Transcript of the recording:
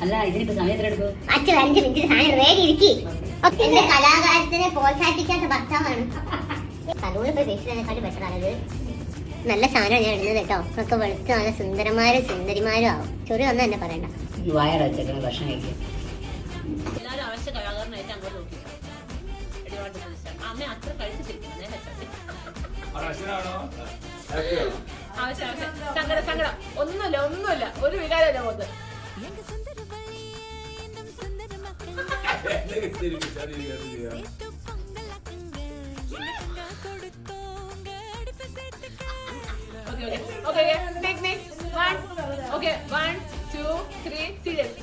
അല്ല ഇതിനിപ്പോ സമയം എത്ര എടുക്കും? അച്ഛൻ 5 മിനിറ്റ് സാധനം വേഗം ഇരിക്കി. എന്റെ കലാകാരത്തിനെ പ്രോത്സാഹിപ്പിക്കാത്ത ഭർത്താവാണ്. അതുകൊണ്ട് ബെറ്ററാണിത്. നല്ല സാധനം ഞാൻ ഇടുന്നത് കേട്ടോ. ഒക്കെ വെളുത്ത് നല്ല സുന്ദരന്മാരും സുന്ദരിമാരും ആവും. ചൊറി ഒന്നും എന്നെ പറയണ്ട. വയറച്ചേക്കണം ഭക്ഷണം കഴിക്കും. എല്ലാവരും അവശ്യ കലാകാരനായിട്ട് അങ്ങോട്ട് നോക്കി അമ്മ അത്ര കഴിച്ചിരിക്കുന്നു. സങ്കടം ഒന്നുമില്ല ഒരു വികാരമില്ല പോത്ത്. Okay, next. 1, 2, 3, serious.